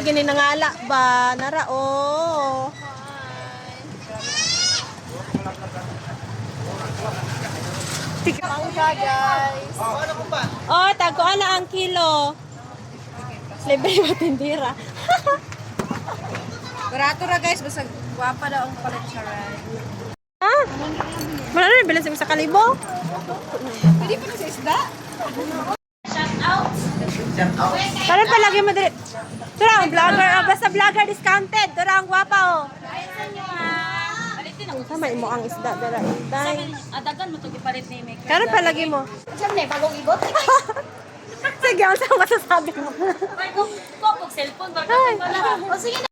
Gini nangala ba? Nara, oh. Mangga, guys. Oh, taguan na ang kilo. Libre ba tindira? Barato ra, guys. Basta guwapa daw ang palit siya, right? Ah? Wala na bilang sa kalibo? Pwede pa na sa isda? Karon pa lagi mo diri. Tura ang vlogger, basta vlogger discounted. Tura ang gwapa, oh. Sama mo ang isda dara. Adagan mo to gipalit ni Maker. Karon pa lagi mo. Siyempre, bagong ibot. Sige, ang sa masasabi mo. Kung cellphone, baka wala. O sige na.